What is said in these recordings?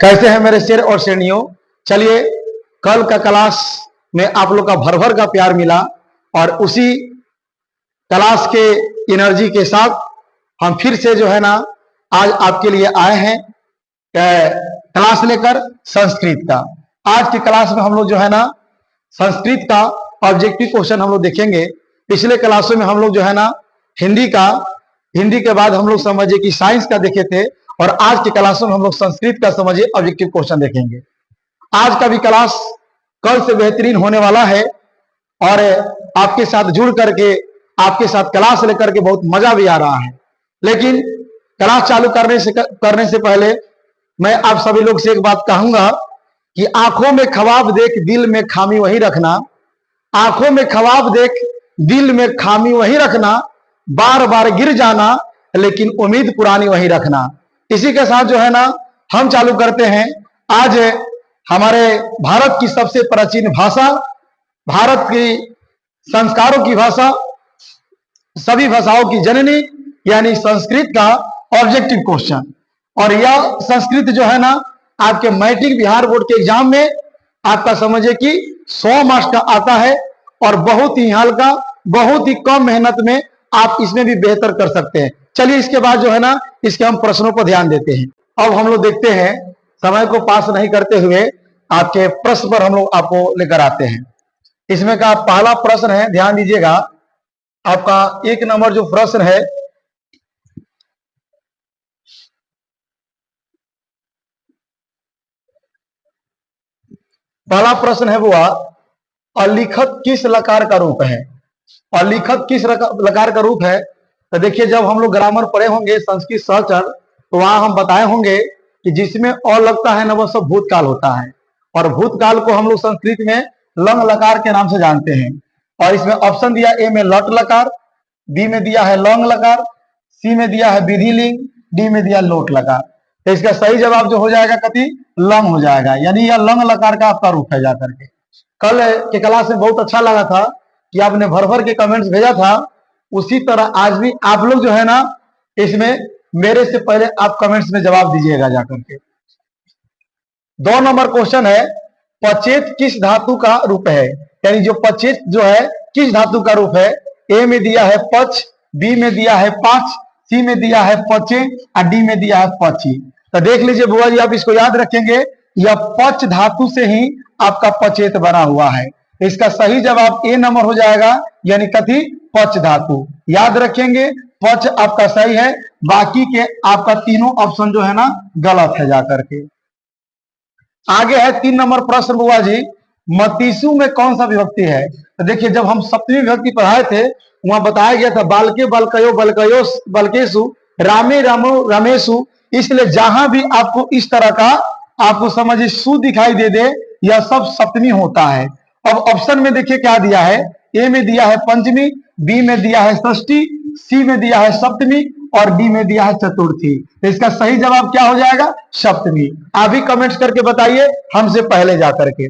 कैसे हैं मेरे शेर और शेरनियों। चलिए, कल का क्लास में आप लोग का भर भर का प्यार मिला और उसी क्लास के एनर्जी के साथ हम फिर से जो है ना आज आपके लिए आए हैं क्लास लेकर संस्कृत का। आज की क्लास में हम लोग जो है ना संस्कृत का ऑब्जेक्टिव क्वेश्चन हम लोग देखेंगे। पिछले क्लासों में हम लोग जो है ना हिंदी के बाद हम लोग समझे कि साइंस का देखे थे और आज की क्लासों में हम लोग संस्कृत का समझिए ऑब्जेक्टिव क्वेश्चन देखेंगे। आज का भी क्लास कल से बेहतरीन होने वाला है और आपके साथ जुड़ करके आपके साथ क्लास लेकर के बहुत मजा भी आ रहा है। लेकिन क्लास चालू करने से पहले मैं आप सभी लोग से एक बात कहूंगा कि आंखों में ख्वाब देख दिल में खामी वही रखना। आंखों में ख्वाब देख दिल में खामी वही रखना, बार बार गिर जाना लेकिन उम्मीद पुरानी वही रखना। इसी के साथ जो है ना हम चालू करते हैं आज हमारे भारत की सबसे प्राचीन भाषा, भारत की संस्कारों की भाषा, सभी भाषाओं की जननी यानी संस्कृत का ऑब्जेक्टिव क्वेश्चन। और यह संस्कृत जो है ना आपके मैट्रिक बिहार बोर्ड के एग्जाम में आपका समझिए कि 100 मार्क्स का आता है और बहुत ही हल्का, बहुत ही कम मेहनत में आप इसमें भी बेहतर कर सकते हैं। चलिए इसके बाद जो है ना इसके हम प्रश्नों पर ध्यान देते हैं। अब हम लोग देखते हैं, समय को पास नहीं करते हुए आपके प्रश्न पर हम लोग आपको लेकर आते हैं। इसमें का पहला प्रश्न है, ध्यान दीजिएगा। आपका 1 नंबर जो प्रश्न है, पहला प्रश्न है वो अलिखत किस लकार का रूप है। अलिखत किस लकार का रूप है? तो देखिए, जब हम लोग ग्रामर पढ़े होंगे संस्कृत सहचर तो वहां हम बताए होंगे कि जिसमें अ लगता है ना वो सब भूतकाल होता है और भूतकाल को हम लोग संस्कृत में लंग लकार के नाम से जानते हैं। और इसमें ऑप्शन दिया ए में लट लकार, बी में दिया है लौंग लकार, सी में दिया है विधिलिंग, डी में दिया लोट लकार। तो इसका सही जवाब जो हो जाएगा कति लंग हो जाएगा, यानी यह लंग लकार का आपका रूप है। जाकर के कल के क्लास में बहुत अच्छा लगा था कि आपने भर भर के कमेंट्स भेजा था। उसी तरह आज भी आप लोग जो है ना इसमें मेरे से पहले आप कमेंट्स में जवाब दीजिएगा जाकर के। 2 नंबर क्वेश्चन है, पचेत किस धातु का रूप है? यानी जो पचेत जो है किस धातु का रूप है? ए में दिया है पच, बी में दिया है पाच, सी में दिया है पचे और डी में दिया है पची। तो देख लीजिए बुआ जी, आप इसको याद रखेंगे, यह पच धातु से ही आपका पचेत बना हुआ है। इसका सही जवाब ए नंबर हो जाएगा, यानी कथी पच धातु। याद रखेंगे पच आपका सही है, बाकी के आपका तीनों ऑप्शन जो है ना गलत है। जाकर के आगे है 3 नंबर प्रश्न बुआ जी, मतीसु में कौन सा विभक्ति है? तो देखिए, जब हम सप्तमी विभक्ति पढ़ाए थे वहां बताया गया था बालके बलकयो बलकयो बलकेशु, रामे रामो रमेशु। इसलिए जहां भी आपको इस तरह का आपको समझिए सु दिखाई दे दे, यह सब सप्तमी होता है। अब ऑप्शन में देखिए क्या दिया है, ए में दिया है पंचमी, बी में दिया है षष्ठी, सी में दिया है सप्तमी और डी में दिया है चतुर्थी। तो इसका सही जवाब क्या हो जाएगा? सप्तमी। आप भी कमेंट्स करके बताइए हमसे पहले जाकर के।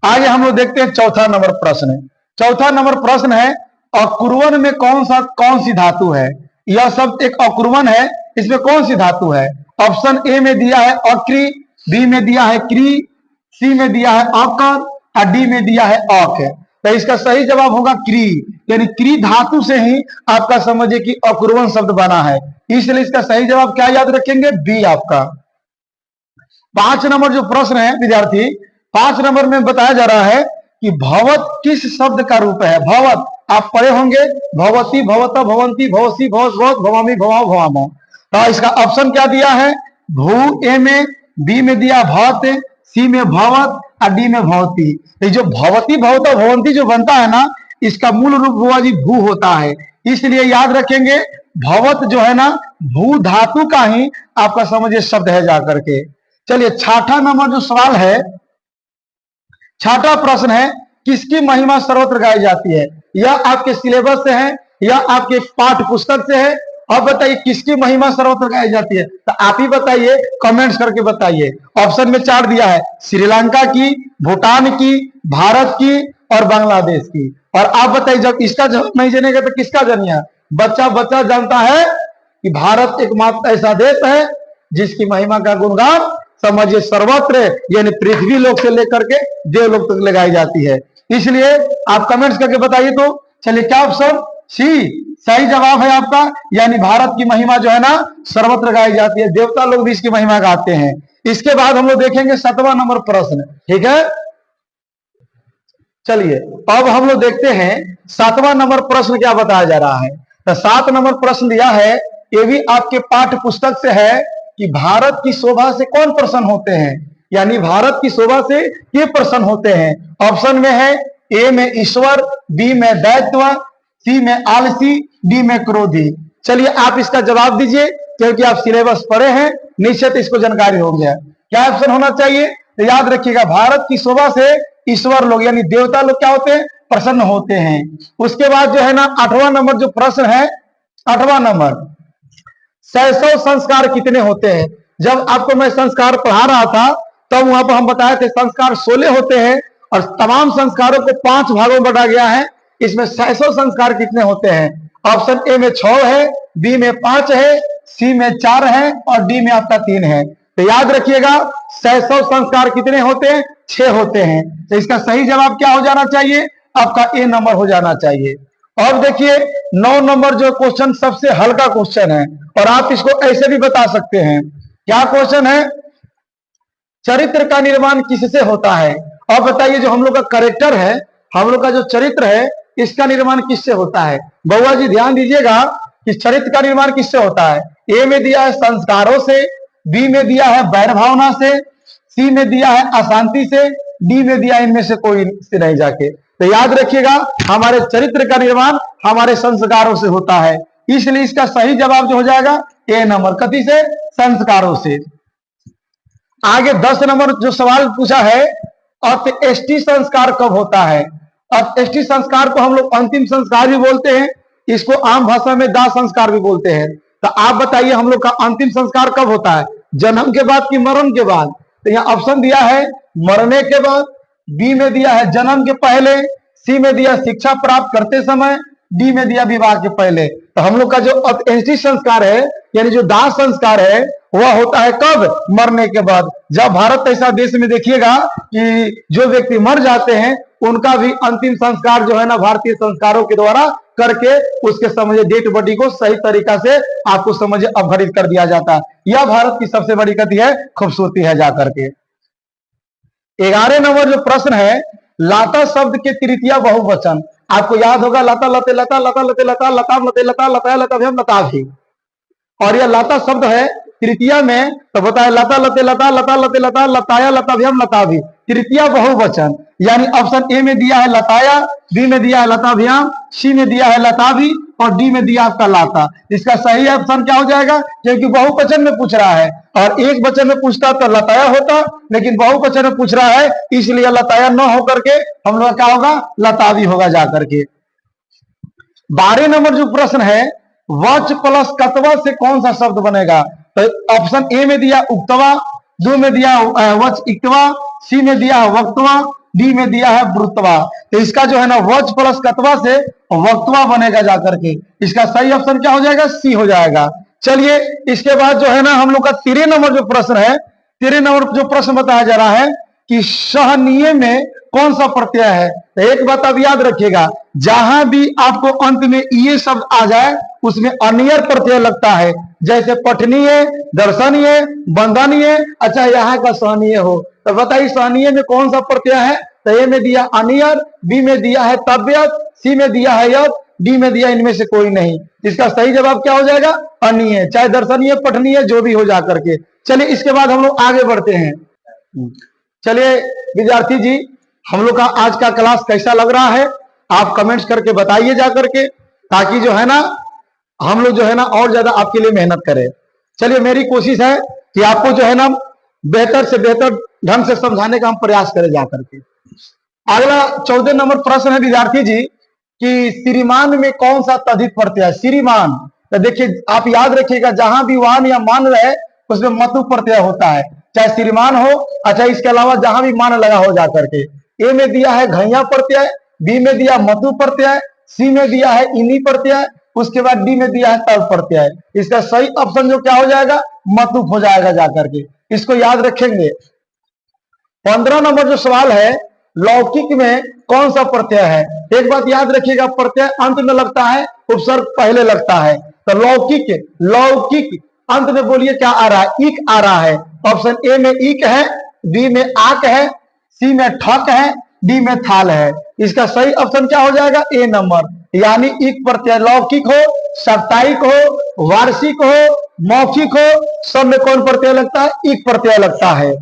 आगे हम लोग देखते हैं चौथा नंबर प्रश्न। चौथा नंबर प्रश्न है, अकुर्वन में कौन सी धातु है? यह शब्द एक अकुर्वन है, इसमें कौन सी धातु है? ऑप्शन ए में दिया है अक्री, बी में दिया है क्री, सी में दिया है अकर और डी में दिया है अक। तो इसका सही जवाब होगा क्री, यानी क्री धातु से ही आपका समझिए कि अकुर्वन शब्द बना है। इसलिए इसका सही जवाब क्या याद रखेंगे? बी आपका। 5 नंबर जो प्रश्न है विद्यार्थी, 5 नंबर में बताया जा रहा है कि भवत किस शब्द का रूप है? भवत आप पढ़े होंगे, भवती भवत भवंती भवसी भवत भवत भवामी भवाओ भवामो। तो इसका ऑप्शन क्या दिया है? भू ए में, बी में दिया भवत, सी में भवत और डी में भवती। ये जो भवती भवत भवंती जो बनता है ना, इसका मूल रूप हुआ जी भू होता है। इसलिए याद रखेंगे भवत जो है ना भू धातु का ही आपका समझिए शब्द है। जाकर के चलिए छठा नंबर जो सवाल है, छठा प्रश्न है, किसकी महिमा सर्वत्र गाई जाती है? यह आपके सिलेबस से है, यह आपके पाठ्य पुस्तक से है। अब बताइए किसकी महिमा सर्वत्र गाई जाती है? तो आप ही बताइए, कमेंट्स करके बताइए। ऑप्शन में 4 दिया है, श्रीलंका की, भूटान की, भारत की और बांग्लादेश की। और आप बताइए जब इसका जवाब नहीं जानेगा तो किसका जानिए? बच्चा बच्चा जानता है कि भारत एकमात्र ऐसा देश है जिसकी महिमा का गुणगान समझिए सर्वत्र, यानी पृथ्वी लोक से लेकर के देवलोक तक लगाई जाती है। इसलिए आप कमेंट्स करके बताइए। तो चलिए, क्या ऑप्शन सी सही जवाब है आपका, यानी भारत की महिमा जो है ना सर्वत्र गाई जाती है, देवता लोग भी इसकी महिमा गाते हैं। इसके बाद हम लोग देखेंगे 7वां नंबर प्रश्न, ठीक है। चलिए अब हम लोग देखते हैं 7वां नंबर प्रश्न क्या बताया जा रहा है। तो 7 नंबर प्रश्न दिया है, ये भी आपके पाठ्य पुस्तक से है कि भारत की शोभा से कौन प्रसन्न होते हैं, यानी भारत की शोभा से ये प्रसन्न होते हैं। ऑप्शन में है ए में ईश्वर, बी में दैत्य, सी में आलसी, डी में क्रोधी। चलिए आप इसका जवाब दीजिए, क्योंकि आप सिलेबस पढ़े हैं, निश्चित इसको जानकारी हो गया। क्या ऑप्शन होना चाहिए, तो याद रखिएगा भारत की शोभा से ईश्वर लोग यानी देवता लोग क्या होते हैं, प्रसन्न होते हैं। उसके बाद जो है ना 8वां नंबर जो प्रश्न है, 8वां नंबर, शैशव संस्कार कितने होते हैं। जब आपको मैं संस्कार पढ़ा रहा था तब वहां पर हम बताए थे संस्कार 16 होते हैं और तमाम संस्कारों को 5 भागों में बांटा गया है। इसमें शैशव संस्कार कितने होते हैं। ऑप्शन ए में 6 है, बी में 5 है, सी में 4 है और डी में आपका 3 है। तो याद रखिएगा शैशव संस्कार कितने होते हैं, 6 होते हैं। तो इसका सही जवाब क्या हो जाना चाहिए, आपका ए नंबर हो जाना चाहिए। और देखिए 9 नंबर जो क्वेश्चन सबसे हल्का क्वेश्चन है और आप इसको ऐसे भी बता सकते हैं। क्या क्वेश्चन है, चरित्र का निर्माण किससे होता है। और बताइए जो हम लोग का कैरेक्टर है, हम लोग का जो चरित्र है, इसका निर्माण किससे होता है। बउआ जी ध्यान दीजिएगा कि चरित्र का निर्माण किससे होता है। ए में दिया है संस्कारों से, बी में दिया है वैर भावना से, सी में दिया है अशांति से, डी में दिया इनमें से कोई से नहीं जाके। तो याद रखिएगा हमारे चरित्र का निर्माण हमारे संस्कारों से होता है, इसलिए इसका सही जवाब जो हो जाएगा ए नंबर, कथी से, संस्कारों से। आगे 10 नंबर जो सवाल पूछा है, अंत्येष्टि संस्कार कब होता है। अंत्येष्टि संस्कार को हम लोग अंतिम संस्कार भी बोलते हैं, इसको आम भाषा में दाह संस्कार भी बोलते हैं। तो आप बताइए हम लोग का अंतिम संस्कार कब होता है, जन्म के बाद कि मरण के बाद। तो यहाँ ऑप्शन दिया है मरने के बाद, बी में दिया है जन्म के पहले, सी में दिया शिक्षा प्राप्त करते समय, डी में दिया विवाह के पहले। तो हम लोग का जो अंत्येष्टि संस्कार है यानी जो दाह संस्कार है वह होता है कब, मरने के बाद। जब भारत ऐसा देश में देखिएगा कि जो व्यक्ति मर जाते हैं उनका भी अंतिम संस्कार जो है ना भारतीय संस्कारों के द्वारा करके उसके समझे डेड बॉडी को सही तरीका से आपको समझे अपघटित कर दिया जाता है। यह भारत की सबसे बड़ी कथी है, खूबसूरती है जाकर के। 11 नंबर जो प्रश्न है, लाता शब्द के तृतीया बहुवचन। आपको याद होगा लता लते लता, लता लते लता, लताम लते लता, लताया लताभ्याम लताभी। और यह लता शब्द है तृतीया में, तो बताया लता लते लता, लता लते लता, लताया लताभ्याम लताभी, तृतीया बहुवचन। यानी ऑप्शन ए में दिया है लताया, बी में दिया है लताभ्याम, सी में दिया है लताभी और डी में दिया आपका लाता। इसका सही ऑप्शन क्या हो जाएगा, क्योंकि बहुवचन में पूछ रहा है और एक वचन में पूछता तो लताया होता, लेकिन बहुवचन में पूछ रहा है इसलिए लताया न होकर के हम लोग क्या होगा, लताभी होगा जाकर के। 12 नंबर जो प्रश्न है, वच प्लस कतवा से कौन सा शब्द बनेगा। तो ऑप्शन ए में दिया उक्तवा, दो में दिया वच इक्तवा, सी में दिया है वक्तवा, डी में दिया है ब्रुतवा। तो इसका जो है ना वच प्लस कतवा से वक्तवा बनेगा जाकर के। इसका सही ऑप्शन क्या हो जाएगा, सी हो जाएगा। चलिए इसके बाद जो है ना हम लोग का 13 नंबर जो प्रश्न है, 13 नंबर जो प्रश्न बताया जा रहा है कि सहनीय में कौन सा प्रत्यय है। तो एक बात आप याद रखिएगा, जहां भी आपको अंत में ये शब्द आ जाए उसमें अनियर प्रत्यय लगता है, जैसे पठनीय, दर्शनीय, बंधनीय, अच्छा यहाँ का सहनीय हो। तो बताइए सहनीय में कौन सा प्रत्यय है। तो ए में दिया अनियर, बी में दिया है तव्यत, सी में दिया है यत, डी में दिया इनमें से कोई नहीं। इसका सही जवाब क्या हो जाएगा, अनिय, चाहे दर्शनीय पठनीय जो भी हो जाकर के। चलिए इसके बाद हम लोग आगे बढ़ते हैं। चलिए विद्यार्थी जी, हम लोग का आज का क्लास कैसा लग रहा है आप कमेंट्स करके बताइए जा करके, ताकि जो है ना हम लोग जो है ना और ज्यादा आपके लिए मेहनत करें। चलिए मेरी कोशिश है कि आपको जो है ना बेहतर से बेहतर ढंग से समझाने का हम प्रयास करें जा करके। अगला 14 नंबर प्रश्न है विद्यार्थी जी कि श्रीमान में कौन सा तद्धित प्रत्यय है। श्रीमान, तो देखिए आप याद रखिएगा जहां भी वाहन या मान रहे उसमें मतु प्रत्यय होता है, चाहे श्रीमान हो, अच्छा इसके अलावा जहां भी मान लगा हो जाकर के। ए में दिया है घैया प्रत्यय, बी में दिया मतु प्रत्यय, सी में दिया है इनी प्रत्यय, उसके बाद डी में दिया है तल प्रत्यय। इसका सही ऑप्शन जो क्या हो जाएगा, मतुप हो जाएगा जाकर के। इसको याद रखेंगे। 15 नंबर जो सवाल है, लौकिक में कौन सा प्रत्यय है? एक बात याद रखिएगा, प्रत्यय अंत में लगता है, उपसर्ग पहले लगता है। तो लौकिक, लौकिक अंत में बोलिए क्या आ रहा है? इक आ रहा है। ऑप्शन ए में इक है, बी में आक है, सी में ठक है, डी में थाल है। इसका सही ऑप्शन क्या हो जाएगा? ए नंबर। यानी इक प्रत्यय लौकिक हो, साप्ताहिक हो, वार्षिक हो, मौखिक हो, सब में कौन प्रत्यय लगता है? इक प्रत्यय लगता है।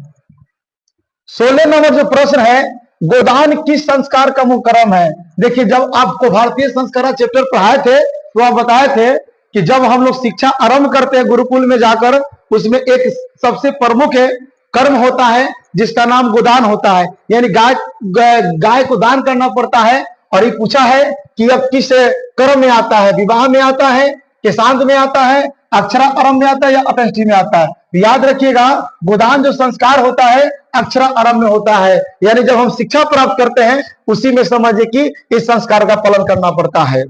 16 नंबर जो प्रश्न है, गोदान किस संस्कार का मुख्य क्रम है? देखिए, जब आपको भारतीय संस्कार चैप्टर पढ़ाए थे तो आप बताए थे कि जब हम लोग शिक्षा आरंभ करते हैं गुरुकुल में जाकर, उसमें एक सबसे प्रमुख कर्म होता है जिसका नाम गोदान होता है। यानी गाय को दान करना पड़ता है। और ये पूछा है कि अब किस क्रम में आता है? विवाह में आता है, केशांत में आता है, अक्षरा आरंभ में आता है या अपेष्टि में आता है? याद रखिएगा, गोदान जो संस्कार होता है अक्षरा आरंभ में होता है। यानी जब हम शिक्षा प्राप्त करते हैं उसी में समझिए कि इस संस्कार का पालन करना पड़ता है।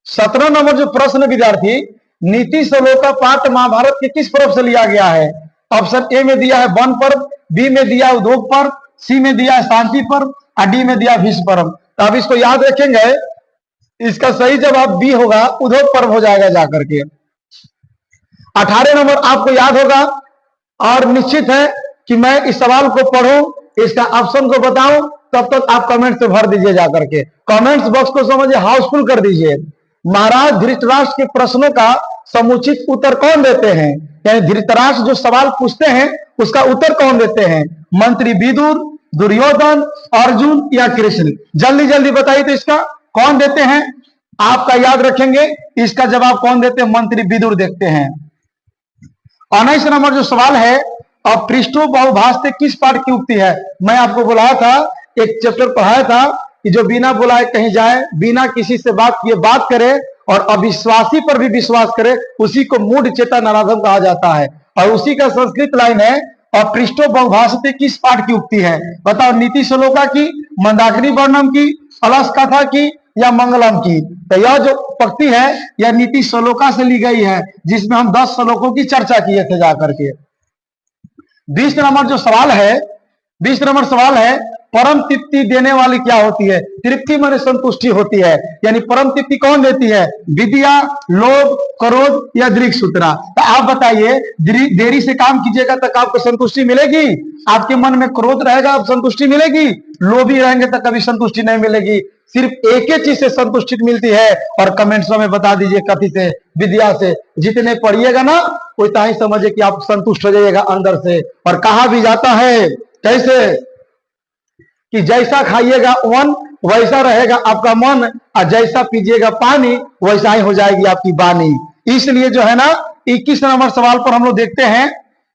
17 नंबर जो प्रश्न विद्यार्थी, नीति श्लोक का पाठ महाभारत के किस पर्व से लिया गया है? ऑप्शन ए में दिया है वन पर्व, बी में दिया है उद्योग पर्व, सी में दिया है शांति पर्व और डी में दिया भीष्म पर्व। तो अब इसको याद रखेंगे, इसका सही जवाब बी होगा, उद्योग पर्व हो जाएगा जाकर के। 18 नंबर आपको याद होगा और निश्चित है कि मैं इस सवाल को पढ़ूं, इसका ऑप्शन को बताऊं, तब तक आप कमेंट से भर दीजिए जाकर के। कमेंट्स बॉक्स को समझिए हाउसफुल कर दीजिए। महाराज धृतराष्ट्र के प्रश्नों का समुचित उत्तर कौन देते हैं? यानी धृतराष्ट्र जो सवाल पूछते हैं उसका उत्तर कौन देते हैं? मंत्री विदुर, दुर्योधन, अर्जुन या कृष्ण? जल्दी जल्दी बताइए तो इसका कौन देते हैं? आपका याद रखेंगे, इसका जवाब कौन देते हैं? मंत्री विदुर देते हैं। 19 नंबर जो सवाल है, अपृष्ठो बहुभाष से किस पाठ की उक्ति है? मैं आपको बुलाया था, एक चैप्टर पढ़ाया था कि जो बिना बुलाए कहीं जाए, बिना किसी से बात किए बात करे और अविश्वासी पर भी विश्वास करे, उसी को मूढ़ चेता नराधम कहा जाता है। और उसी का संस्कृत लाइन है, अपृष्ठो बहुभाष से किस पाठ की उक्ति है? बताओ, नीति श्लोका की, मंदाकिनी वर्णम की, अलस कथा की या मंगलम की? तो यह जो पंक्ति है यह नीति श्लोका से ली गई है, जिसमें हम 10 श्लोकों की चर्चा किए थे जाकर के। 20 नंबर जो सवाल है, 20 नंबर सवाल है, परम तृप्ति देने वाली क्या होती है? तृप्ति माने संतुष्टि होती है। यानी परम तृप्ति कौन देती है? विद्या, लोभ, क्रोध या दृढ़ सूत्रा? तो आप बताइए, देरी से काम कीजिएगा तक आपको संतुष्टि मिलेगी? आपके मन में क्रोध रहेगा अब संतुष्टि मिलेगी? लोभी रहेंगे तो कभी संतुष्टि नहीं मिलेगी। सिर्फ एक ही चीज से संतुष्टि मिलती है, और कमेंट्स में बता दीजिए कथी से? विद्या से। जितने पढ़िएगा ना उतना ही समझिए कि आप संतुष्ट हो जाइएगा अंदर से। और कहा भी जाता है कैसे कि जैसा खाइएगा अन्न वैसा रहेगा आपका मन, और जैसा पीजिएगा पानी वैसा ही हो जाएगी आपकी वाणी। इसलिए जो है ना, 21 नंबर सवाल पर हम लोग देखते हैं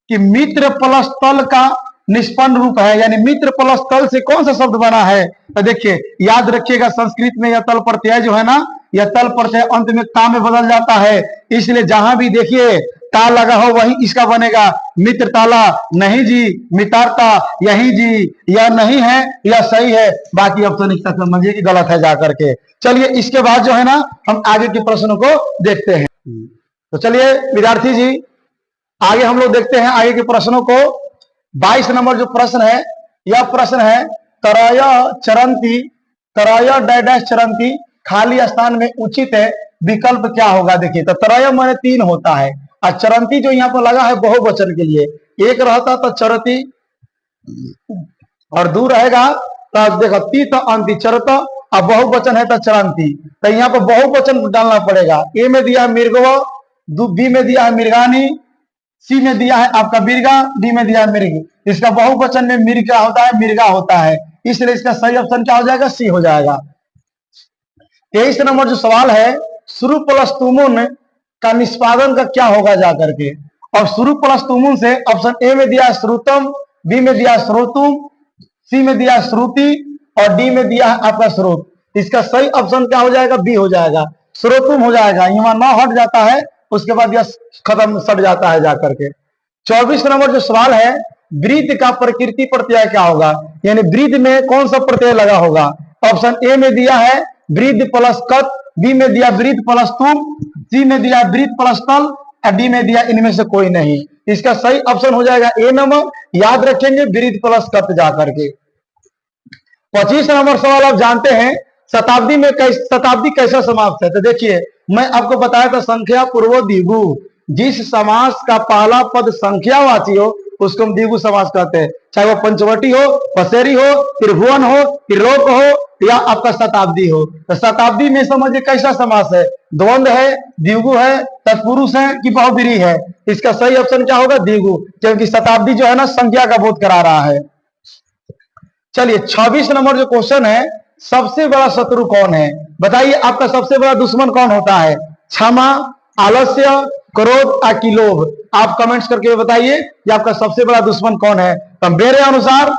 कि मित्र प्लस तल का निष्पन्न रूप है। यानी मित्र प्लस तल से कौन सा शब्द बना है? तो देखिए, याद रखिएगा, संस्कृत में यह तल प्रत्यय जो है ना, यह तल प्रत्यय अंत में ता में बदल जाता है। इसलिए जहां भी देखिए ता लगा हो वही इसका बनेगा मित्र ताला। नहीं जी, मितारता, यही जी, यह नहीं है, यह सही है। बाकी ऑप्शन इसका समझिए कि गलत है जाकर के। चलिए, इसके बाद जो है ना, हम आगे के प्रश्नों को देखते हैं। तो चलिए विद्यार्थी जी, आगे हम लोग देखते हैं आगे के प्रश्नों को। 22 नंबर जो प्रश्न है, यह प्रश्न है, तरय चरंती, तरय डैश चरंती, खाली स्थान में उचित है विकल्प क्या होगा? देखिए, तो तरय माने 3 होता है, और चरंती जो यहाँ पर लगा है बहुवचन के लिए, एक रहता तो चरती और दो रहेगा तो देखो ती तो अंति चरत, और बहुवचन है तो चरंती। तो यहाँ पर बहुवचन डालना पड़ेगा। ए में दिया है मृगव, बी में दिया है मृगानी, सी में दिया है आपका बिरगा, डी में दिया है मृग। इसका बहुवचन में मिर्गा होता है, मिर्गा होता है, इसलिए इसका सही ऑप्शन क्या हो जाएगा? सी हो जाएगा। 23 नंबर जो सवाल है, शुरू प्लस तुमुन का निष्पादन का क्या होगा जाकर के? और शुरू प्लस तुमुन से ऑप्शन ए में दिया श्रुतम, बी में दिया श्रोतुम, सी में दिया श्रुति और डी में दिया है आपका स्रोत। इसका सही ऑप्शन क्या हो जाएगा? बी हो जाएगा, श्रोतुम हो जाएगा। यहाँ न हट जाता है, उसके बाद यह खत्म सट जाता है जाकर के। 24 नंबर जो सवाल है, वृद्ध का प्रकृति प्रत्यय क्या होगा? यानी वृद्ध में कौन सा प्रत्यय लगा होगा? ऑप्शन ए में दिया है वृद्ध प्लस कत, बी में दिया वृद्ध प्लस तुम, सी में दिया वृद्ध प्लस तल डी में दिया इनमें से कोई नहीं। इसका सही ऑप्शन हो जाएगा ए नंबर। याद रखेंगे विरीत प्लस कत जा करके। 25 नंबर सवाल आप जानते हैं शताब्दी कैसा समाप्त है। तो देखिए मैं आपको बताया था संख्या पूर्व द्विगु, जिस समास का पहला पद संख्यावाची हो उसको हम द्विगु समास कहते हैं, चाहे वो पंचवटी हो, पसेरी हो, त्रिभुवन हो, त्रिलोक हो या आपका शताब्दी हो। तो शताब्दी में समझिए कैसा समास है, द्वंद्व है, द्विगु है, तत्पुरुष है कि बहुब्रीहि है। इसका सही ऑप्शन क्या होगा, द्विगु, क्योंकि शताब्दी जो है ना संख्या का बोध करा रहा है। चलिए 26 नंबर जो क्वेश्चन है, सबसे बड़ा शत्रु कौन है। बताइए आपका सबसे बड़ा दुश्मन कौन होता है, क्षमा, आलस्य, क्रोध या लोभ। आप कमेंट्स करके बताइए कि आपका सबसे बड़ा दुश्मन कौन है। तो मेरे अनुसार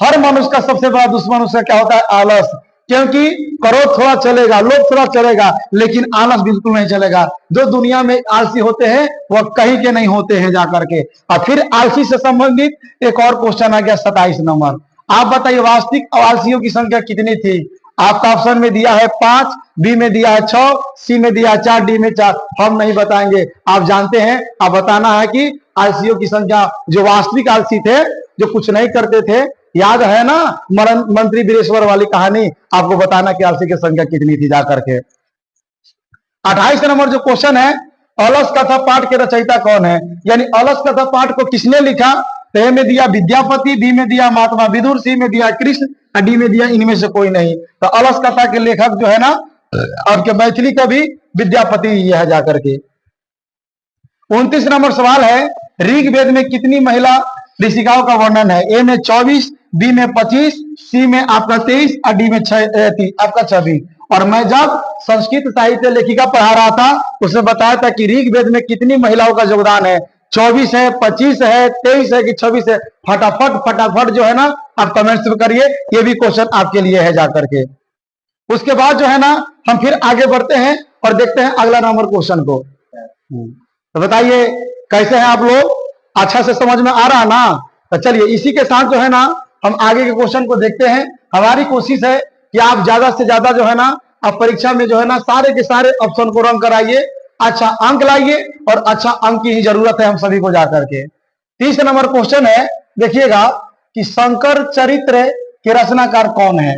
हर मनुष्य का सबसे बड़ा दुश्मन उसका क्या होता है, आलस। क्योंकि क्रोध थोड़ा चलेगा, लोभ थोड़ा चलेगा, लेकिन आलस बिल्कुल नहीं चलेगा। जो दुनिया में आलसी होते हैं वह कहीं के नहीं होते हैं जाकर के। और फिर आलसी से संबंधित एक और क्वेश्चन आ गया 27 नंबर। आप बताइए वास्तविक आलसियों की संख्या कितनी थी। आपका ऑप्शन में दिया है 5, बी में दिया है 6, सी में दिया है 4, डी में 4। हम नहीं बताएंगे, आप जानते हैं। आप बताना है कि आलसियों की संख्या, जो वास्तविक आलसी थे, जो कुछ नहीं करते थे, याद है ना मंत्री वीरेश्वर वाली कहानी, आपको बताना कि आलसी की संख्या कितनी थी जाकर के। 28 नंबर जो क्वेश्चन है, अलस कथा पाठ के रचयिता कौन है, यानी अलस कथा पाठ को किसने लिखा। तो ए में दिया विद्यापति, बी में दिया महात्मा विदुर, सी में दिया कृष्ण और डी में दिया इनमें से कोई नहीं। तो अलस कथा के लेखक जो है ना आपके मैथिली कवि विद्यापति ही है जाकर के। 29 नंबर सवाल है, ऋग्वेद में कितनी महिला ऋषिकाओं का वर्णन है। ए में 24, बी में 25, सी में आपका 23 और डी में आपका 26। और मैं जब संस्कृत साहित्य लेखिका पढ़ा रहा था उसने बताया था कि ऋग्वेद में कितनी महिलाओं का योगदान है, 24 है, 25 है, 23 है कि 26 है। फटाफट जो है ना आप कमेंट्स में करिए, ये भी क्वेश्चन आपके लिए है जाकर के। उसके बाद जो है ना हम फिर आगे बढ़ते हैं और देखते हैं अगला नंबर क्वेश्चन को। तो बताइए कैसे हैं आप लोग, अच्छा से समझ में आ रहा ना। तो चलिए इसी के साथ जो है ना हम आगे के क्वेश्चन को देखते हैं। हमारी कोशिश है कि आप ज्यादा से ज्यादा जो है ना आप परीक्षा में जो है ना सारे के सारे ऑप्शन को रंग कराइए, अच्छा अंक लाइए, और अच्छा अंक की ही जरूरत है हम सभी को जाकर के। 30 नंबर क्वेश्चन है, देखिएगा कि शंकर चरित्र के रचनाकार कौन है।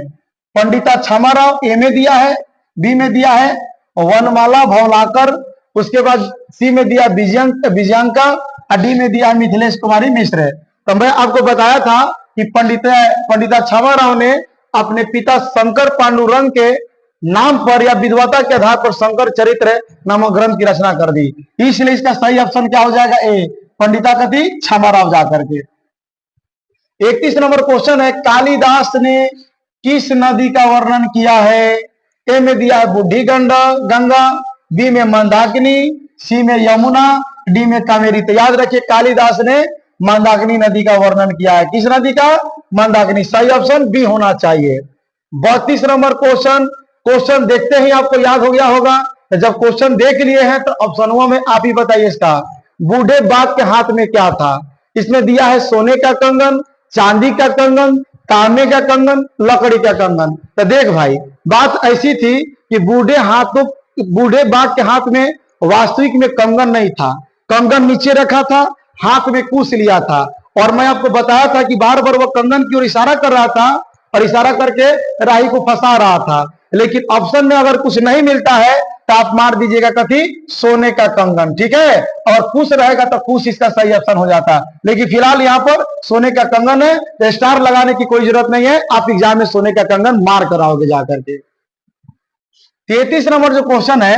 पंडिता क्षमाराव ए में दिया है, बी में दिया है वनमाला भवलाकर, उसके बाद सी में दिया विजयांका और डी में दिया मिथिलेश कुमारी मिश्र। तो मैं आपको बताया था कि पंडिता क्षमाराव ने अपने पिता शंकर पांडुरंग के नाम पर या विद्वता के आधार पर शंकर चरित्र नामक ग्रंथ की रचना कर दी। इसलिए इसका सही ऑप्शन क्या हो जाएगा, ए पंडिता कथी क्षमाराव जाकर के। 31 नंबर क्वेश्चन है, कालिदास ने किस नदी का वर्णन किया है। ए में दिया है बूढ़ी गंगा, बी में मंदाकिनी, सी में यमुना, डी में कावेरी। तो याद रखिए कालिदास ने मंदाकिनी नदी का वर्णन किया है। किस नदी का, मंदाकिनी। सही ऑप्शन बी होना चाहिए। 32 नंबर क्वेश्चन देखते ही आपको याद हो गया होगा। तो जब क्वेश्चन देख लिए हैं तो ऑप्शनों में आप ही बताइए इसका। बूढ़े बाघ के हाथ में क्या था। इसमें दिया है सोने का कंगन, चांदी का कंगन, तांबे का कंगन, लकड़ी का कंगन। तो देख भाई बात ऐसी थी कि बूढ़े बाघ के हाथ में वास्तविक में कंगन नहीं था, कंगन नीचे रखा था, हाथ में कुश लिया था। और मैं आपको बताया था कि बार बार वो कंगन की ओर इशारा कर रहा था और इशारा करके राही को फंसा रहा था। लेकिन ऑप्शन में अगर कुछ नहीं मिलता है तो आप मार दीजिएगा कथी, सोने का कंगन, ठीक है। और कुश रहेगा तो कुश इसका सही ऑप्शन हो जाता। लेकिन फिलहाल यहाँ पर सोने का कंगन है, तो स्टार लगाने की कोई जरूरत नहीं है, आप एग्जाम में सोने का कंगन मार कराओगे जाकर के। 33 नंबर जो क्वेश्चन है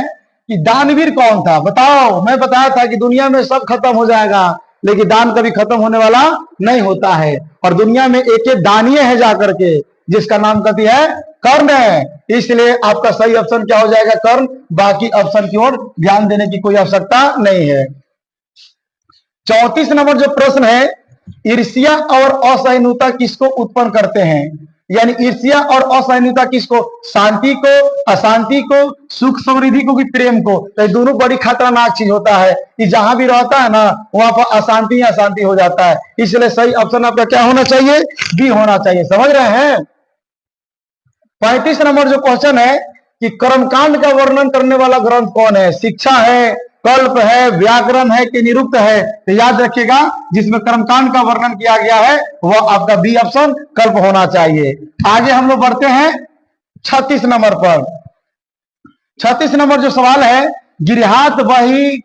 कि दानवीर कौन था। बताओ, मैं बताया था कि दुनिया में सब खत्म हो जाएगा लेकिन दान कभी खत्म होने वाला नहीं होता है। और दुनिया में एक दानीय है जाकर के जिसका नाम कथी है, कर्ण है। इसलिए आपका सही ऑप्शन क्या हो जाएगा, कर्ण। बाकी ऑप्शन की ओर ध्यान देने की कोई आवश्यकता नहीं है। 34 नंबर जो प्रश्न है, ईर्ष्या और असहिष्णुता किसको उत्पन्न करते हैं। यानी ईर्ष्या और असहिष्णुता किसको, शांति को, अशांति को, सुख समृद्धि को कि प्रेम को। तो दोनों बड़ी खतरनाक चीज होता है कि जहां भी रहता है ना वहां पर अशांति अशांति हो जाता है। इसलिए सही ऑप्शन आपका क्या होना चाहिए, बी होना चाहिए। समझ रहे हैं। 35 नंबर जो क्वेश्चन है कि कर्मकांड का वर्णन करने वाला ग्रंथ कौन है। शिक्षा है, कल्प है, व्याकरण है कि निरुक्त है? तो याद रखिएगा, जिसमें कर्मकांड का वर्णन किया गया है वह आपका बी ऑप्शन कल्प होना चाहिए। आगे हम लोग बढ़ते हैं 36 नंबर पर। 36 नंबर जो सवाल है, गिरहात वही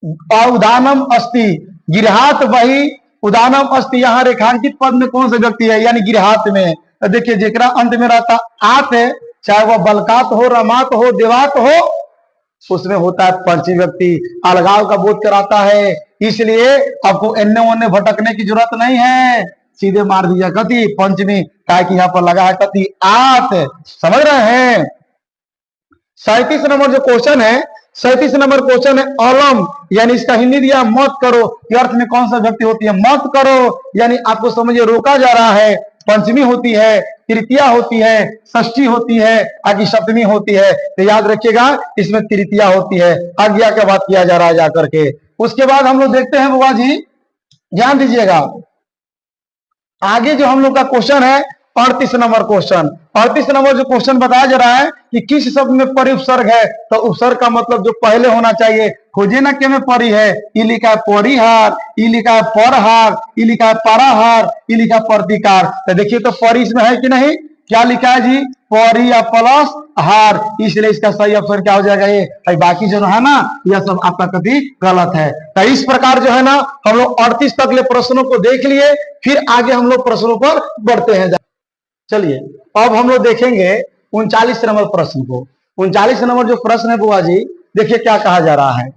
उदानम अस्ति, गिरहात वही उदानम अस्ति, यहाँ रेखांकित पद में कौन सा व्यक्ति है? यानी गिरहात में देखिए जेकरा अंत में रहता आत है, चाहे वह बलकात हो, रमात हो, देवात हो, उसमें होता है पंचमी व्यक्ति, अलगाव का बोध कराता है। इसलिए आपको एन्ने ओन्ने भटकने की जरूरत नहीं है, सीधे मार दीजिए कति पंचमी, ताकि यहाँ पर लगा है कति आत। समझ रहे हैं? 37 नंबर जो क्वेश्चन है, 37 नंबर क्वेश्चन है अलम, यानी इसका हिंदी दिया मत करो, के अर्थ में कौन सा व्यक्ति होती है? मत करो, यानी आपको समझिए रोका जा रहा है। पंचमी होती है, तृतीया होती है, षष्ठी होती है, आगे सप्तमी होती है। तो याद रखिएगा इसमें तृतीया होती है, आज्ञा का बात किया जा रहा है जाकर के। उसके बाद हम लोग देखते हैं बुआ जी, ध्यान दीजिएगा, आगे जो हम लोग का क्वेश्चन है 38 नंबर क्वेश्चन। 38 नंबर जो क्वेश्चन बताया जा रहा है कि किस शब्द में परिउपसर्ग है? तो उपसर्ग का मतलब जो पहले होना चाहिए, खोजे ना के में परी है, ई लिखा है परिहार, ई लिखा है परहार, ई लिखा है पराहार, ई लिखा है प्रतिकार। तो देखिए तो परी इसमें है कि नहीं? क्या लिखा है जी? परी या प्लस हार, इसलिए इसका सही ऑप्शन क्या हो जाएगा? ये। बाकी जो है ना यह सब आपका कभी गलत है। तो इस प्रकार जो है ना हम लोग 38 तक ले प्रश्नों को देख लिए, फिर आगे हम लोग प्रश्नों पर बढ़ते हैं। चलिए अब हम लोग देखेंगे 39 नंबर प्रश्न को। 39 नंबर जो प्रश्न है बुआ जी, देखिए क्या कहा जा रहा है,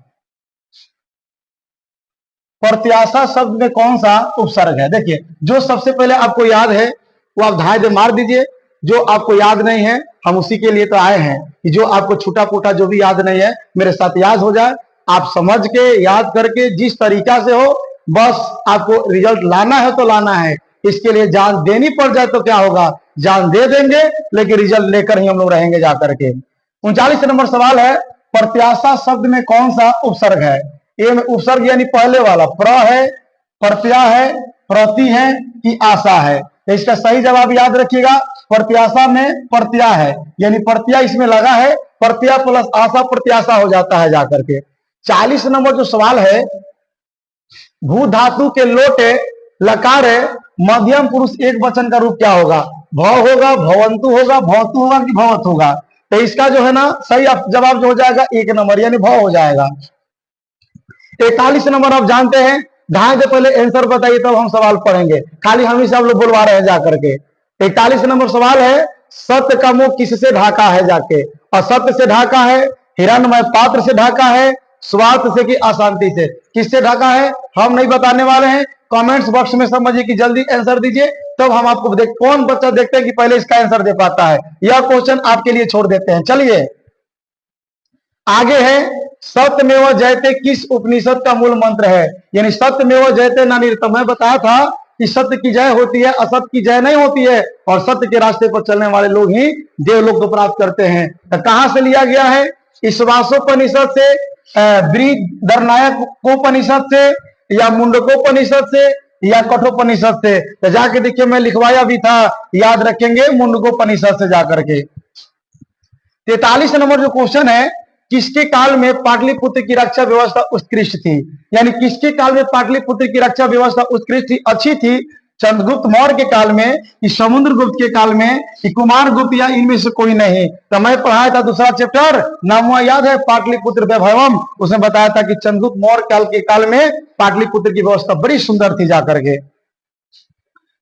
प्रत्याशा शब्द में कौन सा उपसर्ग है? देखिए जो सबसे पहले आपको याद है वो आप धाय दे मार दीजिए, जो आपको याद नहीं है हम उसी के लिए तो आए हैं कि जो आपको छूटा फूटा जो भी याद नहीं है मेरे साथ याद हो जाए। आप समझ के याद करके जिस तरीका से हो, बस आपको रिजल्ट लाना है तो लाना है। इसके लिए जान देनी पड़ जाए तो क्या होगा? जान दे देंगे, लेकिन रिजल्ट लेकर ही हम लोग रहेंगे जाकर के। 39 नंबर सवाल है, प्रत्याशा शब्द में कौन सा उपसर्ग है? ए में उपसर्ग यानी पहले वाला प्र है, प्रत्या है, प्रति है कि आशा है? तो इसका सही जवाब याद रखिएगा, प्रत्याशा में प्रत्या है, यानी प्रत्या इसमें लगा है, प्रत्या प्लस आशा प्रत्याशा हो जाता है जाकर के। 40 नंबर जो सवाल है, भू धातु के लोटे लकारे मध्यम पुरुष एक वचन का रूप क्या होगा? भव होगा, भवंतु होगा, भवतु होगा कि भवत होगा? तो इसका जो है ना सही जवाब जो हो जाएगा 1 नंबर, यानी भव हो जाएगा। 41 नंबर आप जानते हैं, ढाई से पहले आंसर बताइए तब हम सवाल पढ़ेंगे, खाली हम ही सब लोग बोलवा रहे हैं जाकर के। 41 नंबर सवाल है, सत्य का मुंह किससे ढाका है जाके? असत्य से ढाका है, हिरण्मय पात्र से ढाका है, स्वार्थ से कि अशांति से? किससे ढाका है हम नहीं बताने वाले हैं, कमेंट्स बॉक्स में समझिए कि जल्दी आंसर दीजिए, तब हम आपको कौन बच्चा देखते हैं कि पहले इसका आंसर दे पाता है। यह क्वेश्चन आपके लिए छोड़ देते हैं। चलिए आगे है, सत्यमेव जयते किस उपनिषद का मूल मंत्र है? यानी सत्यमेव जयते नानी, तो मैं बताया था कि सत्य की जय होती है, असत्य की जय नहीं होती है, और सत्य के रास्ते पर चलने वाले लोग ही देवलोक को प्राप्त करते हैं। तो कहां से लिया गया है? ईश्वासोपनिषद से, बृहदारण्यकोपनिषद से, या मुंडकोपनिषद से, या कठोपनिषद से? तो जाके देखिए मैं लिखवाया भी था, याद रखेंगे मुंडकोपनिषद से जाकर के। 43 नंबर जो क्वेश्चन है, किसके काल में पाटलिपुत्र की रक्षा व्यवस्था उत्कृष्ट थी? यानी किसके काल में पाटलिपुत्र की रक्षा व्यवस्था उत्कृष्ट थी, अच्छी थी? चंद्रगुप्त मौर्य के काल में, कि समुद्रगुप्त के काल में, कि कुमार गुप्त, या इनमें से कोई नहीं? तो मैं पढ़ाया था दूसरा चैप्टर, नाम याद है पाटलिपुत्र वैभवम, उसमें बताया था कि चंद्रगुप्त मौर्य काल के काल में पाटलिपुत्र की व्यवस्था बड़ी सुंदर थी जाकर के।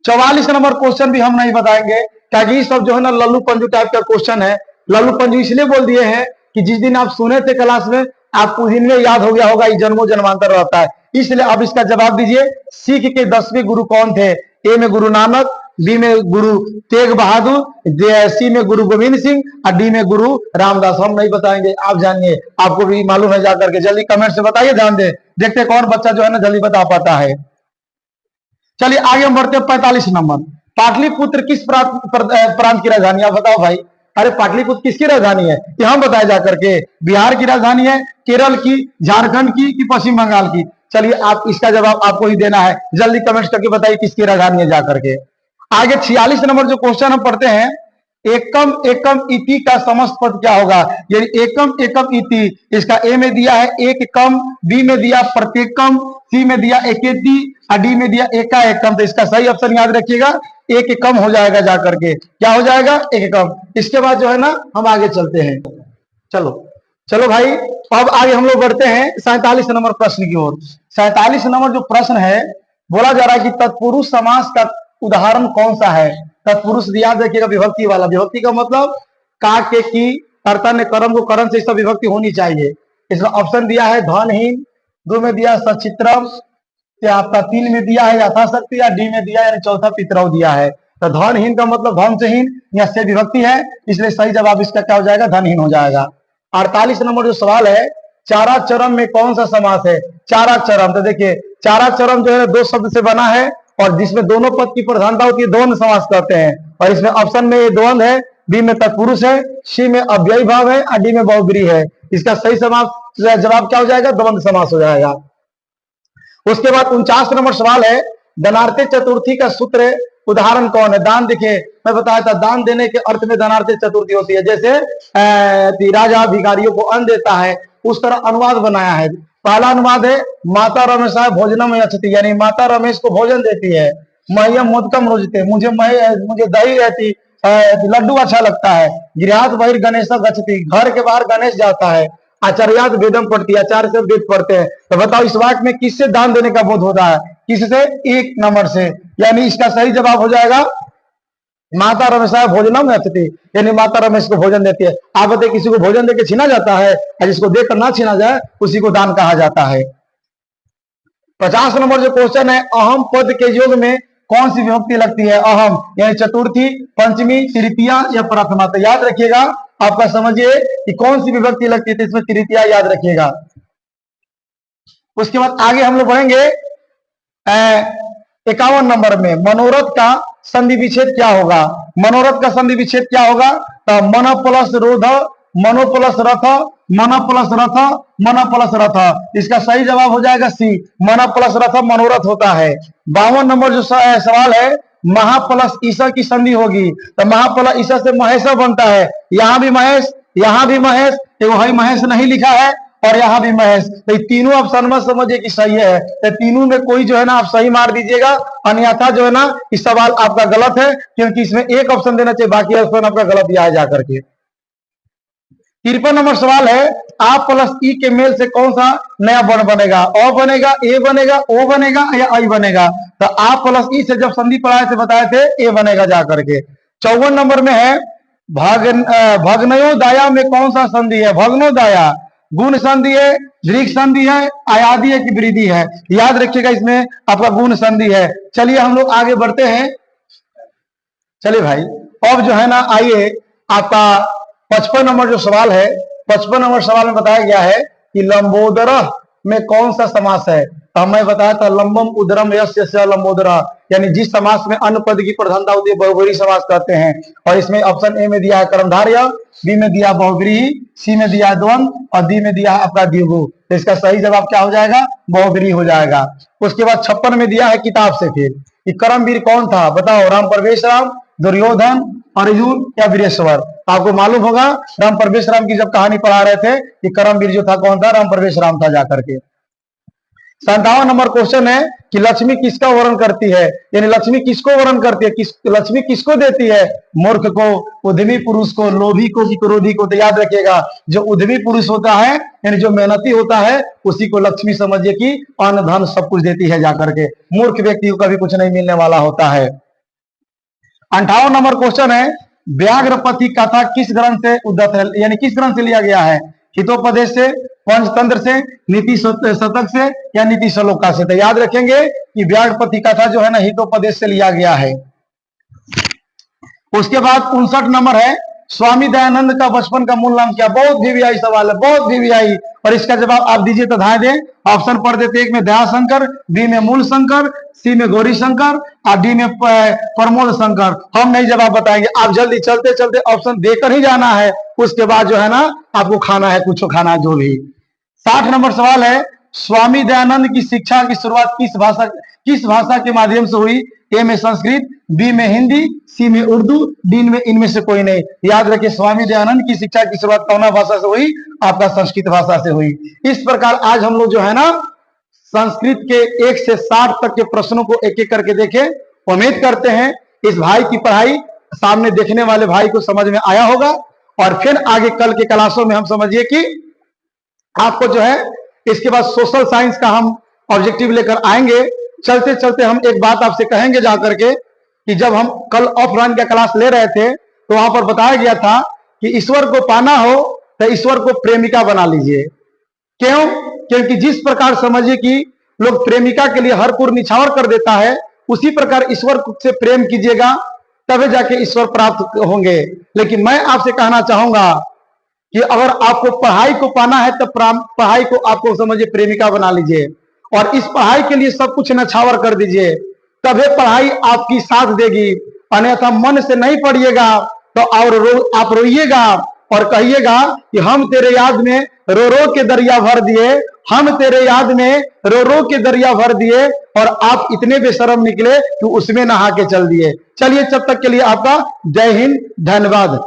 44 नंबर क्वेश्चन भी हम नहीं बताएंगे, क्योंकि सब जो है ना लल्लू पंजू टाइप का क्वेश्चन है। लल्लू पंजू इसलिए बोल दिए हैं कि जिस दिन आप सुने थे क्लास में, आपको उस दिन में याद हो गया होगा, जन्मों जन्मांतर रहता है, इसलिए आप इसका जवाब दीजिए। सिख के 10वें गुरु कौन थे? ए में गुरु नानक, बी में गुरु तेग बहादुर, सी में गुरु गोविंद सिंह, और डी में गुरु रामदास। हम नहीं बताएंगे, आप जानिए, आपको भी मालूम है जाकर के। जल्दी कमेंट से बताइए, ध्यान दे, देखते कौन बच्चा जो है ना जल्दी बता पाता है। चलिए आगे हम बढ़ते हैं 45 नंबर, पाटलिपुत्र किस प्रांत की राजधानी? आप बताओ भाई। अरे पाटलिपुत्र किसकी राजधानी है ये हम बताया जाकर के। बिहार की राजधानी है, केरल की, झारखंड की, कि पश्चिम बंगाल की? चलिए आप इसका जवाब आपको ही देना है, जल्दी कमेंट्स करके बताइए किसकी राजधानी है जाकर के। आगे 46 नंबर जो क्वेश्चन हम पढ़ते हैं, एकम एकम इति का समस्त पद क्या होगा? यानी एकम एकम इति, इसका ए में दिया है एक कम, बी में दिया प्रत्येकम, सी में दिया एकेति और डी में दिया एका एकम। तो इसका सही ऑप्शन याद रखिएगा एक कम हो जाएगा, जाकर के क्या हो जाएगा? एक कम। इसके बाद जो है ना हम आगे चलते हैं। चलो चलो भाई, अब आगे हम लोग बढ़ते हैं 47 नंबर प्रश्न की ओर। 47 नंबर जो प्रश्न है, बोला जा रहा है कि तत्पुरुष समास का उदाहरण कौन सा है? तत्पुरुष याद रखिएगा विभक्ति वाला। विभक्ति का मतलब का के की कर्ता ने कर्म को कर्म से सब विभक्ति होनी चाहिए। इसमें ऑप्शन दिया है धनहीन, 2 में दिया सचित्रम, या आपका 3 में दिया है यथाशक्ति, या डी में दिया है चौथा पितरव दिया है। तो धनहीन का मतलब धन से हीन या से विभक्ति है, इसलिए सही जवाब इसका क्या हो जाएगा? धनहीन हो जाएगा। 48 नंबर जो सवाल है, चारा चरम में कौन सा समास है? चारा चरम, तो देखिए चारा चरम जो है 2 शब्द से बना है और जिसमें दोनों पद की प्रधानता होती है, द्वंद्व समास कहते हैं। और इसमें ऑप्शन में ये द्वंद्व है, बी में तत्पुरुष है, सी में अव्ययी भाव है और डी में बहुब्रीहि है। इसका सही समास जवाब क्या हो जाएगा? द्वंद्व समास हो जाएगा। उसके बाद 49 नंबर सवाल है, धनार्थे चतुर्थी का सूत्र उदाहरण कौन है? दान, देखिए मैं बताया था दान देने के अर्थ में धनार्थे चतुर्थी होती है। जैसे राजा भिखारियों को अन्न देता है, उस तरह अनुवाद बनाया है। पहला अनुवाद है माता रमेशा भोजनम यच्छति, यानी माता रमेश को भोजन देती है। मह्यम मोदकम रोजते, मुझे दही रहती, लड्डू अच्छा लगता है। गृहात बहिर् गणेश गच्छति, घर के बाहर गणेश जाता है। आचार्यात वेदम पढ़ती है, आचार्य से वेद पढ़ते हैं। तो बताओ इस वाक्य में किससे दान देने का बोध होता है? किससे? 1 नंबर से। यानी इसका सही जवाब हो जाएगा माता रमेशा भोजनम यच्छति, यानी माता रमेश को भोजन देती है। आप बताइए किसी को भोजन देकर छीना जाता है, और जिसको देकर ना छीना जाए उसी को दान कहा जाता है। 50 नंबर जो क्वेश्चन है, अहम पद के योग में कौन सी विभक्ति लगती है? अहम यानी चतुर्थी, पंचमी, तृतीया या प्रथमा। तो याद रखिएगा, आपका समझिए कि कौन सी विभक्ति लगती है, तो इसमें तृतीया याद रखिएगा। उसके बाद आगे हम लोग बढ़ेंगे 51 नंबर में, मनोरथ का संधि विच्छेद क्या होगा? मनोरथ का संधि विच्छेद क्या होगा? तो मन प्लस रोध, मनो प्लस रथ, मन प्लस रथ, मन प्लस रथ। इसका सही जवाब हो जाएगा सी, मन प्लस रथ मनोरथ होता है। 52 नंबर जो सवाल है, महा प्लस ईसा की संधि होगी, तो महा प्लस ईसा से महेश बनता है। यहाँ भी महेश, यहाँ भी महेश, वही महेश नहीं लिखा है, और यहाँ भी महेश। तो तीनों ऑप्शन में समझिए कि सही है। तो तीनों में कोई जो है ना आप सही मार दीजिएगा, अन्यथा जो है ना इस सवाल आपका गलत है, क्योंकि इसमें एक ऑप्शन देना चाहिए, बाकी ऑप्शन आपका गलत दिया है जाकर के। 53 नंबर सवाल है, आ प्लस ई के मेल से कौन सा नया वर्ण बनेगा? अ बनेगा, ए बनेगा, ओ बनेगा या आई बनेगा? तो आ प्लस ई से जब संधि पढ़ाए थे बताए थे ए बनेगा जाकर के। 54 नंबर में है, भग्नयोदाया में कौन सा संधि है? भग्नोदाया गुण संधि है, दीर्घ संधि है, आयादी है कि वृद्धि है? याद रखिएगा इसमें आपका गुण संधि है। चलिए हम लोग आगे बढ़ते हैं। चलिए भाई, अब जो है ना आइए आपका 55 नंबर जो सवाल है, 55 नंबर सवाल में बताया गया है कि लंबोदर में कौन सा समास है? तो मैं बताया था लंबम उदरम यस्य लंबोदरा, यानी जिस समास में अन्य पद की प्रधानता होती है बहुब्रीहि समास कहते हैं। और इसमें ऑप्शन ए में दिया है कर्मधारय, बी में दिया बहुब्रीहि, सी में दिया द्वंद्व और डी में दिया आपका द्विगु। तो इसका सही जवाब क्या हो जाएगा? बहुब्रीहि हो जाएगा। उसके बाद 56 में दिया है किताब से फिर कि कर्मवीर कौन था? बताओ, राम परवेश राम, दुर्योधन, अर्जुन या वीरेश्वर? आपको मालूम होगा राम परवेश राम की जब कहानी पढ़ा रहे थे कि कर्मवीर जो था कौन था? राम परवेश राम था जाकर के। 57 नंबर क्वेश्चन है कि लक्ष्मी किसका वर्णन करती है? यानी लक्ष्मी किसको वर्णन करती है? लक्ष्मी किसको देती है? मूर्ख को, उद्यमी पुरुष को, लोभी को, क्रोधी को? तो याद रखिएगा, जो उद्यमी पुरुष होता है यानी जो मेहनती होता है उसी को लक्ष्मी समझिए कि अन्न धन सब कुछ देती है जाकर के। मूर्ख व्यक्ति को कभी कुछ नहीं मिलने वाला होता है। 58 नंबर क्वेश्चन है, व्याघ्रपति कथा किस ग्रंथ से उद्धत है? यानी किस ग्रंथ से लिया गया है? हितोपदेश से, पंचतंत्र से, नीति शतक से या नीति श्लोका से? तो याद रखेंगे कि व्याघ्रपति कथा जो है ना हितोपदेश से लिया गया है। उसके बाद 59 नंबर है, स्वामी दयानंद का बचपन का मूल नाम क्या? बहुत वीवीआई सवाल है, बहुत वीवीआई, और इसका जवाब आप दीजिए तो धाए दें। ऑप्शन पढ़ देते, एक में दयाशंकर, बी में मूल शंकर, सी में गौरी शंकर और डी में प्रमोद शंकर। हम नहीं जवाब बताएंगे, आप जल्दी चलते चलते ऑप्शन देकर ही जाना है, उसके बाद जो है ना आपको खाना है, कुछ खाना है जो भी। 60 नंबर सवाल है, स्वामी दयानंद की शिक्षा की शुरुआत किस भाषा के माध्यम से हुई? ए में संस्कृत, बी में हिंदी, सी में उर्दू, डी में इनमें से कोई नहीं। याद रखिए, स्वामी दयानंद की शिक्षा की शुरुआत कौन भाषा से हुई? आपका संस्कृत भाषा से हुई। इस प्रकार आज हम लोग जो है ना संस्कृत के 1 से 60 तक के प्रश्नों को एक एक करके देखें। उम्मीद करते हैं इस भाई की पढ़ाई सामने देखने वाले भाई को समझ में आया होगा, और फिर आगे कल के क्लासों में हम समझिए कि आपको जो है इसके बाद सोशल साइंस का हम ऑब्जेक्टिव लेकर आएंगे। चलते चलते हम एक बात आपसे कहेंगे जाकर के कि जब हम कल ऑफलाइन का क्लास ले रहे थे तो वहां पर बताया गया था कि ईश्वर को पाना हो तो ईश्वर को प्रेमिका बना लीजिए। क्यों? क्योंकि जिस प्रकार समझिए कि लोग प्रेमिका के लिए हर पुर निछावर कर देता है, उसी प्रकार ईश्वर से प्रेम कीजिएगा तभी जाके ईश्वर प्राप्त होंगे। लेकिन मैं आपसे कहना चाहूंगा कि अगर आपको पढ़ाई को पाना है तो पढ़ाई को आपको समझिए प्रेमिका बना लीजिए, और इस पढ़ाई के लिए सब कुछ नछावर कर दीजिए, तभी पढ़ाई आपकी साथ देगी। अन्यथा मन से नहीं पढ़िएगा तो आप रोइएगा और कहिएगा कि हम तेरे याद में रो रो के दरिया भर दिए, हम तेरे याद में रो रो के दरिया भर दिए, और आप इतने बेशरम निकले कि उसमें नहा के चल दिए। चलिए, तब तक के लिए आपका जय हिंद, धन्यवाद।